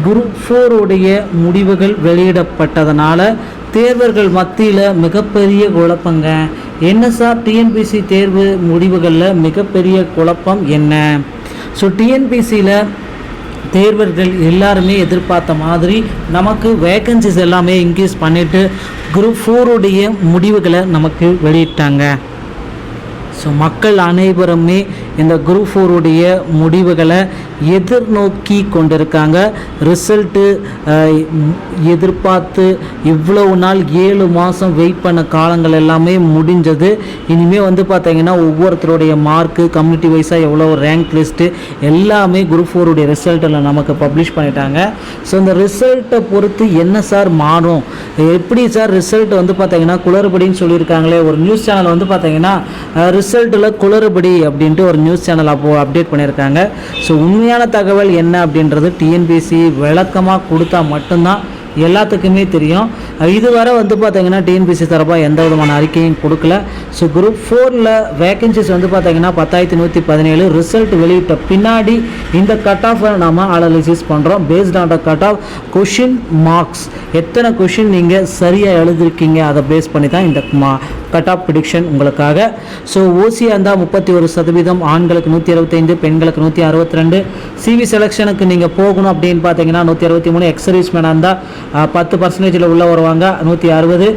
Group 4 உடைய முடிவுகள் வெளியிடப்பட்டதனால தேர்வர்கள் மத்தியில் மிகப்பெரிய குழப்பங்க. என்ன சார் டிஎன்பிசி தேர்வு முடிவுகளில் மிகப்பெரிய குழப்பம் என்ன? ஸோ டிஎன்பிசியில் தேர்வர்கள் எல்லாருமே எதிர்பார்த்த மாதிரி நமக்கு வேக்கன்சிஸ் எல்லாமே இன்க்ரீஸ் பண்ணிவிட்டு குரூப் 4 உடைய முடிவுகளை நமக்கு வெளியிட்டாங்க. ஸோ மக்கள் அனைவருமே இந்த குரூப் 4 உடைய முடிவுகளை எதிர்நோக்கி கொண்டிருக்காங்க. ரிசல்ட்டு எதிர்பார்த்து இவ்வளவு நாள் 7 மாதம் வெயிட் பண்ண காலங்கள் எல்லாமே முடிஞ்சது. இனிமேல் பார்த்திங்கன்னா ஒவ்வொருத்தருடைய மார்க்கு கம்யூனிட்டி வைஸாக எவ்வளோ ரேங்க் லிஸ்ட்டு எல்லாமே குரூப் 4 உடைய ரிசல்ட்டில் நமக்கு பப்ளிஷ் பண்ணிட்டாங்க. ஸோ இந்த ரிசல்ட்டை பொறுத்து என்ன சார் மாறும், எப்படி சார் ரிசல்ட் பார்த்திங்கன்னா குளறுபடின்னு சொல்லியிருக்காங்களே. ஒரு நியூஸ் சேனல் பார்த்திங்கன்னா ரிசல்ட்டில் குளறுபடி அப்படின்ட்டு ஒரு நியூஸ் சேனல் அப்டேட் பண்ணியிருக்காங்க. ஸோ உண்மையான தகவல் என்ன அப்படின்றது டிஎன்பிசி விளக்கமாக கொடுத்தா மட்டும்தான் எல்லாத்துக்குமே தெரியும். இதுவரை பார்த்திங்கன்னா டிஎன்பிசி தரப்பாக எந்த விதமான அறிக்கையும் கொடுக்கல. ஸோ குரூப் 4ல் வேக்கன்சிஸ் பார்த்திங்கன்னா 10,117. ரிசல்ட் வெளியிட்ட பின்னாடி இந்த கட் ஆஃபை நாம் அனாலிசிஸ் பண்ணுறோம். Based on the cut off question marks, எத்தனை கொஷின் நீங்கள் சரியாக எழுதிருக்கீங்க அதை பேஸ் பண்ணி தான் இந்த கட் ஆஃப் ப்ரிடிக்ஷன் உங்களுக்காக. ஸோ ஓசியாக இருந்தால் 31%, ஆண்களுக்கு 165, பெண்களுக்கு 162. சிவி செலெக்ஷனுக்கு நீங்கள் போகணும் அப்படின்னு பார்த்தீங்கன்னா 163. எக்ஸர்வீஸ்மேனாக இருந்தால் 10% உள்ள வருவாங்க 160.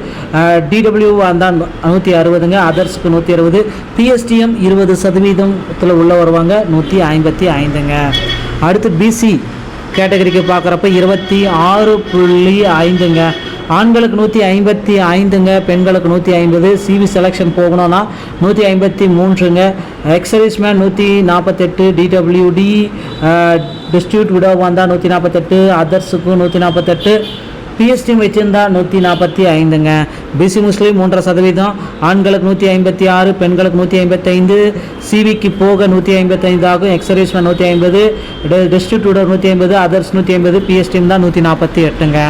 டிடபிள்யூவாக இருந்தால் 160ங்க, அதர்ஸுக்கு 160. பிஎஸ்டிஎம் 20% உள்ள வருவாங்க 155ங்க. அடுத்து பிசி கேட்டகரிக்கு பார்க்குறப்ப 26.5ங்க. ஆண்களுக்கு 155ங்க, பெண்களுக்கு 150. சிவி செலெக்ஷன் போகணும்னா 153ங்க. எக்ஸர்வீஸ்மேன் 148. டிடபிள்யூடி டிஸ்ட்ரிபியூட் விடோ வந்தால் 148. அதர்ஸுக்கு 148. பிஎஸ்டிஎம் வச்சிருந்தா 145ங்க. பிசி முஸ்லீம் 3%, ஆண்களுக்கு 156, பெண்களுக்கு 155. சிவிக்கு போக 155 ஆகும். எக்ஸர்வீஸ்மேன் 150, டிஸ்ட்ரிபியூட்டர் 150, அதர்ஸ் 150, பிஎஸ்டிஎம் தான் 148ங்க.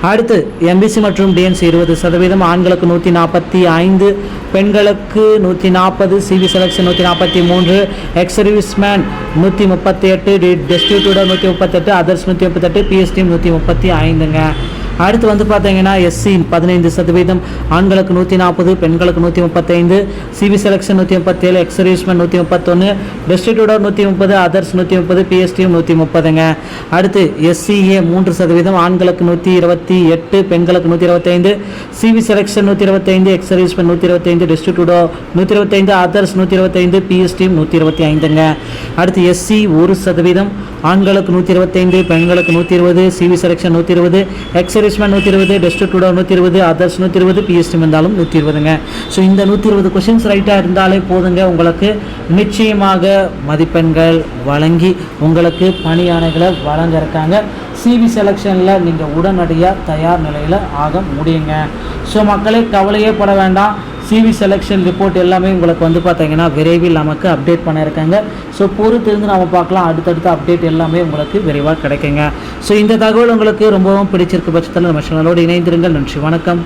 அடுத்து எம்பிசி மற்றும் டிஎன்சி 20%, ஆண்களுக்கு 145, பெண்களுக்கு 140. CV selection 143. Ex serviceman 138, distributor 138, others 138, PSTM 135ங்க. அடுத்து பார்த்தீங்கன்னா எஸ்சி 15%, ஆண்களுக்கு 140, பெண்களுக்கு 135. CV selection 137, ex serviceman 131, distributor 130, others 130, PSTM 130ங்க. அடுத்து எஸ்சிஏ 3%, ஆண்களுக்கு 128, பெண்களுக்கு 125. CV selection 125, ex serviceman 125, distributor 125, others 125, PSTM 125ங்க. அடுத்து எஸ்சி 1%, ஆண்களுக்கு 125, பெண்களுக்கு 120. CV selection 120, ex serviceman 120, distributor 120, others 120, PSTM இருந்தாலும் 120ங்க. ஸோ இந்த 120 கொஷின்ஸ் ரைட்டாக இருந்தாலே போதுங்க, உங்களுக்கு நிச்சயமாக மதிப்பெண்கள் வழங்கி உங்களுக்கு பணியாணைகளை வழங்க இருக்காங்க. சிவி செலெக்ஷனில் நீங்கள் உடனடியாக தயார் நிலையில் ஆக முடியுங்க. ஸோ மக்களே கவலையே பட வேண்டாம். சிவி செலெக்ஷன் ரிப்போர்ட் எல்லாமே உங்களுக்கு பார்த்தீங்கன்னா விரைவில் நமக்கு அப்டேட் பண்ணியிருக்காங்க. ஸோ பொறுத்திருந்து நம்ம பார்க்கலாம். அடுத்தடுத்த அப்டேட் எல்லாமே உங்களுக்கு விரைவாக கிடைக்குங்க. ஸோ இந்த தகவல் உங்களுக்கு ரொம்பவும் பிடிச்சிருக்க பட்சத்தில் நம்ம சேனலோடு இணைந்திருங்கள். நன்றி, வணக்கம்.